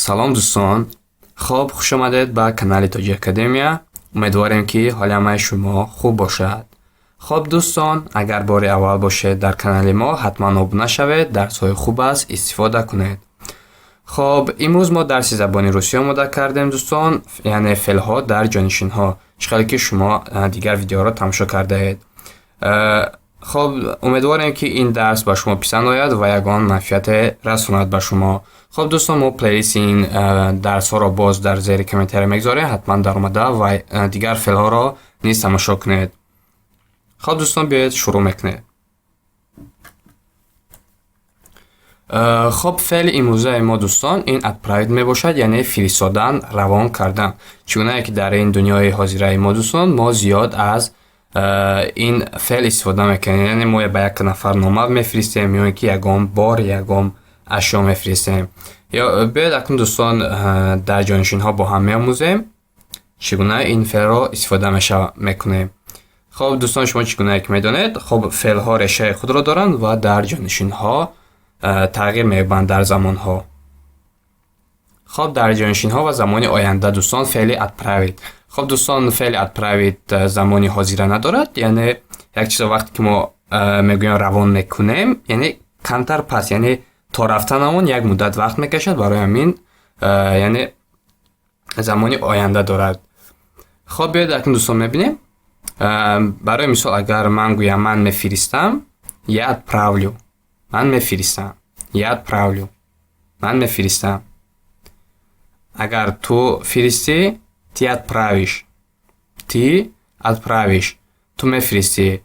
салом дӯстон, хоб хуш омадед ба канали Тоҷи Академия. Умедворем ки ҳоли ҳамаи шумо хуб бошад. хоб дӯстон, агар бори аввал бошед дар канали мо, ҳатман обуна шавед, дарсҳои хуб аст, истифода кунед. хоб, имрӯз мо дарси забони русӣ омода кардем дӯстон, яъне феълҳо дар ҷонишинҳо. Шикали ки шумо дигар видеоро тамошо кардаед. хоб, умедворем ки ин дарс ба шумо писанд ояд ва ягон манфиате расонад ба шумо. хоб дӯстон, мо плейлисти ин дарсҳоро боз дар зери комментария мегзорем. ҳатман дар омада ва дигар феълҳоро низ тамошо кунед. хоб дӯстон, биёед шурӯъ мекунем. хоб, феъли имрӯзаи мо дӯстон ин отправить мебошад, яъне фиристодан, равон кардан. Чӣ гунае ки дар ин дунёи ҳозираи мо дӯстон, мо зиёд аз ин феъл истифода мекунем. Яъне мо ба як нафар нома мефиристем ё ин ки ягон бор ягон ашё мефиристем. Ё биёед акнун дӯстон дар ҷонишинҳо бо ҳам меомӯзем чӣ гуна ин феълро истифода мекунем. хоб дӯстон, шумо чӣ гунае ки медонед, хоб феълҳо решаи худро доранд ва дар ҷонишинҳо тағйир меёбанд дар замонҳо. хоб дар ҷонишинҳо ва замони оянда дӯстон феъли отправить. хоб дӯстон, феъли отправить замони ҳозира надорад, яъне як чизро вақте ки мо мегӯем равон мекунем, яъне камтар пас, яъне то рафтанамон як муддат вақт мекашад, барои ҳамин яъне замони оянда дорад. хоб, биёед акнун дӯстон мебинем. Барои мисол, агар ман гӯям ман мефиристам, я отправлю. Ман мефиристам. Я отправлю. Ман мефиристам. Агар ту фиристӣ, ти отправиш. Ти отправиш. Ту мефиристӣ.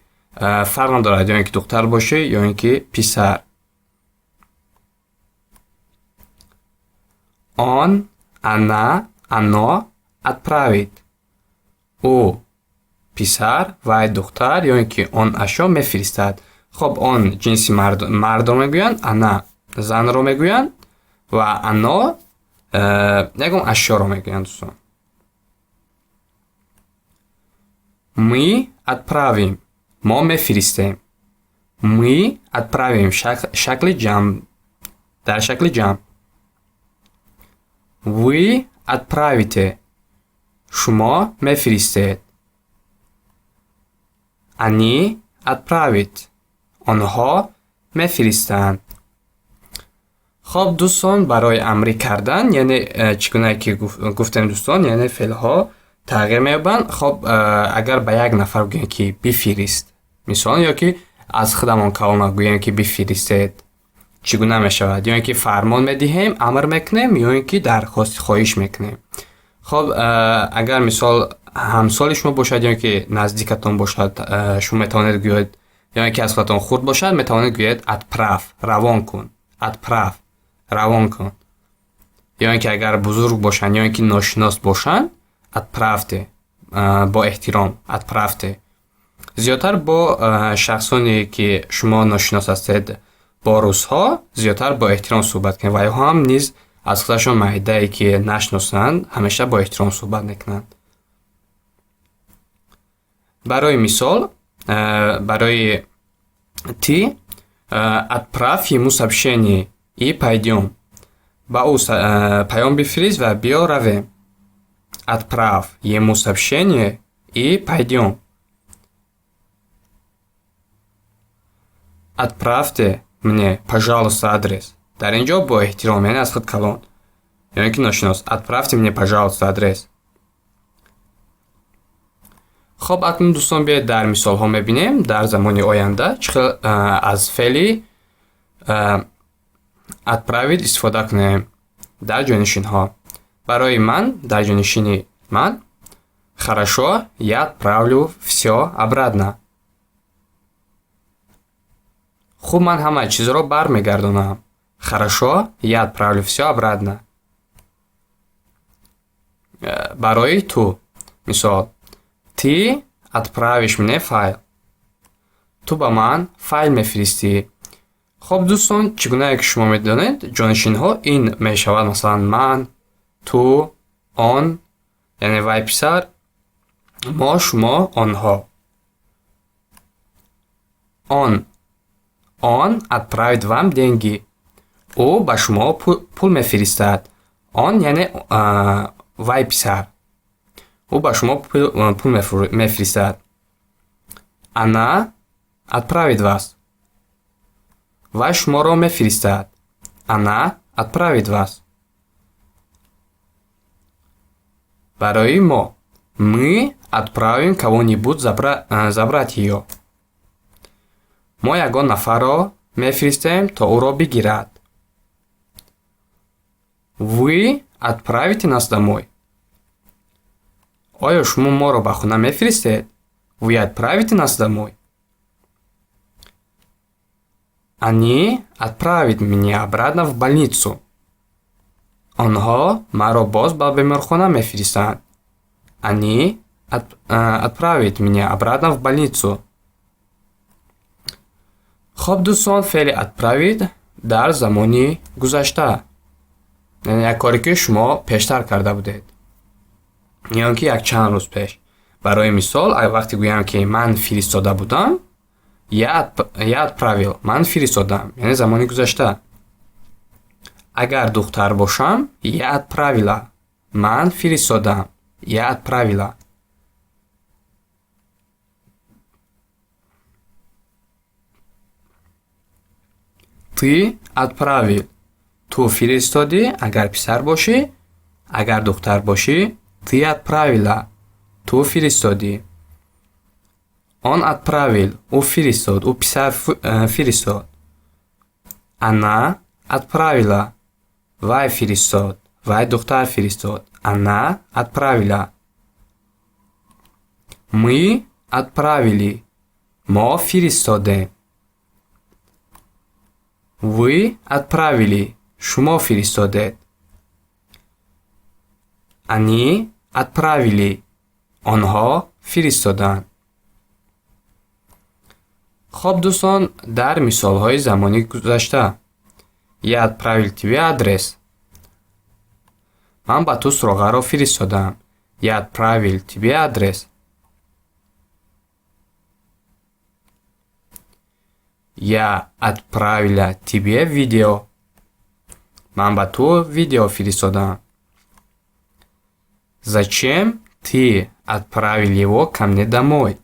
Фарқ надорад, ё ин ки духтар бошӣ, ё ин ки писар. Он, она, оно отправит. Ӯ писар, вай духтар, ё ин ки он ашё мефиристад. хоб, он ҷинси мардро мегӯянд, ана занро мегӯянд ва ано ягон ашёро мегӯянд дӯстон. Мы отправим. Мо мефиристем. Мы отправим. Шакли ҷамъ. Дар шакли ҷамъ. Вы отправите. Шумо мефиристед. Они отправит. онҳо мефиристанд. хоб дӯстон, барои амрӣ кардан, яъне чӣ гунае ки гуфтем дӯстон, яъне феълҳо тағйир меёбанд. хоб, агар ба як нафар гӯем ки бифирист, мисолан, ё ки аз худамон калона гӯем ки бифиристед, чӣ гуна мешавад? Ё ин ки фармон медиҳем, амр мекунем, ё ин ки дархости хоҳиш мекунем. хоб, агар мисол ҳамсоли шумо бошад, ё ин ки наздикатон бошад, шумо метавонед гӯед, ё ин ки аз худатон хурд бошад, метавонед гӯед отправ, равон кун. отправ, равон кун. ё ин ки агар бузург бошанд, ё ин ки ношинос бошанд, отправте, бо эҳтиром, отправте. зиёдтар бо шахсоне ки шумо ношинос ҳастед, бо русҳо зиёдтар бо эҳтиром суҳбат кунед ва ё ҳам низ аз худашон маъидае ки нашиносанд, ҳамеша бо эҳтиром суҳбат мекунанд. барои мисол, барои ти, отправь ему сообщение и пойдем. ба ӯ паём бифирист ва биё равем. Отправь ему сообщение и пойдем. Отправьте мне, пожалуйста, адрес. дар ин ҷо бо эҳтиром, яъне аз худ калон, ё ин ки ношинос. Отправьте мне, пожалуйста, адрес. хоб, акнун дӯстон, биёед дар мисолҳо мебинем дар замони оянда чӣ хел аз феъли отправить истифода кунем дар ҷонишинҳо. барои ман, дар ҷонишини ман, хорошо, я отправлю всё обратно. хуб, ман ҳамаи чизро бармегардонам. Хорошо, я отправлю всё обратно. барои ту, мисол, ти отправишь мне файл. ту ба ман файл мефиристӣ. хоб дӯстон, чӣ гунае ки шумо медонед, ҷонишинҳо ин мешавад, масалан, ман, ту, он, яъне вай писар, мо, шумо, онҳо. он отправит вам деньги. ӯ ба шумо пул мефиристад. Он яъне вай писар. ӯ ба шумо пул мефиристад. Она отправит вас. Вай шуморо мефиристад. Она отправит вас. Барои мо. Мы отправим кого-нибудь забрать её. Мо ягон нафарро мефиристем, то ӯро бигирад. Вы отправите нас домой. Оё шумо моро ба хона мефиристед? Вы отправите нас домой? Они отправят меня обратно в больницу. Онҳо маро боз ба беморхона мефиристанд. Они отправят меня обратно в больницу. хоб дӯстон, феъли отправит дар замони гузашта. яъне як коре ки шумо пештар карда будед. ё ки як чанд рӯз пеш. барои мисол, вақте гӯям ки ман фиристода будам, я отправил, ман фиристодам, яъне замони гузашта. агар духтар бошам, я отправила, ман фиристодам, я отправила. ты отправил, ту фиристоди агар писар бошӣ, агар духтар бошӣ, ты отправила, ту фиристоди. Он отправил, ӯ фиристод, ӯ писар фиристод. Она отправила, вай фиристод, вай духтар фиристод. Она отправила. Мы отправили, мо фиристодем. Вы отправили, шумо фиристодед. Они отправили, онҳо фиристоданд. хоб дӯстон, дар мисолҳои замони гузашта. Я отправил тебе адрес. Ман ба ту суроғаро фиристодам. Я отправил тебе адрес. Я отправила тебе видео. Ман ба ту видео фиристодам. Зачем ты отправил его ко мне домой?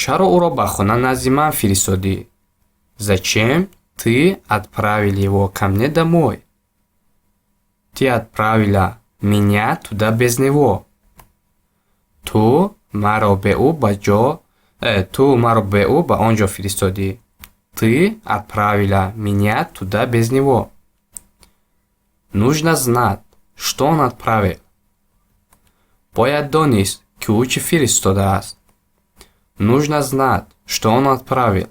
чаро ӯро ба хона назди ман фиристодӣ? Зачем ты отправил его ко мне домой? Ты отправила меня туда без него. Ту маро бе ӯ ба он ҷо фиристодӣ. Ты отправила меня туда без него. Нужно знать, что он отправил. Бояд донист, ки ӯ чӣ фиристодааст. Нужно знать, что он отправил.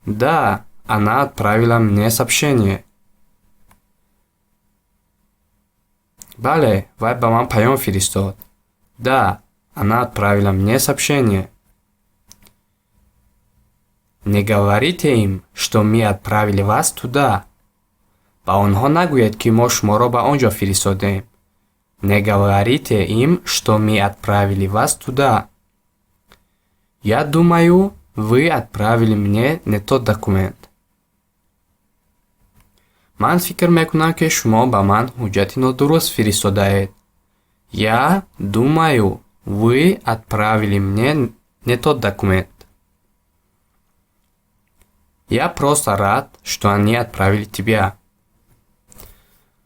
Да, она отправила мне сообщение. Бале, вай ба ман паём фиристод. Да, она отправила мне сообщение. Не говорите им, что мы отправили вас туда. Ба онҳо нагӯед, ки мо шуморо ба он ҷо фиристодем. Не говорите им, что мы отправили вас туда. Я думаю, вы отправили мне не тот документ. Ман фикр мекунам, ки шумо ба ман ҳуҷҷати нодуруст фиристодаед. Я думаю, вы отправили мне не тот документ. Я просто рад, что они отправили тебя.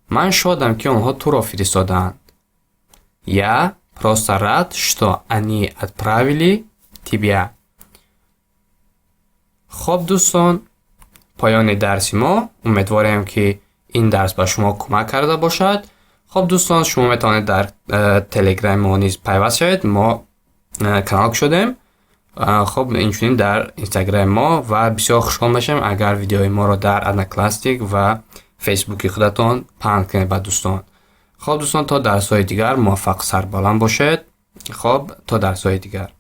Ман шодам, ки онҳо туро фиристодаанд. Я просто рад, что они отправили тебя. хоб дӯстон, поёни дарси мо. умедворем, ки ин дарс ба шумо кӯмак карда бошад. хоб дӯстон, шумо метавонед дар телеграми мо низ пайваст шавед. мо канал шудем. хоб инчунин дар инстаграми мо ва бисёр хушҳол мешавем агар видеои моро дар Одноклассник ва фейсбуки худатон паҳн кунед ба дӯстон. хоб дӯстон, то дарсҳои дигар муваффақ сарбаланд бошед. хоб, то дарсҳои дигар.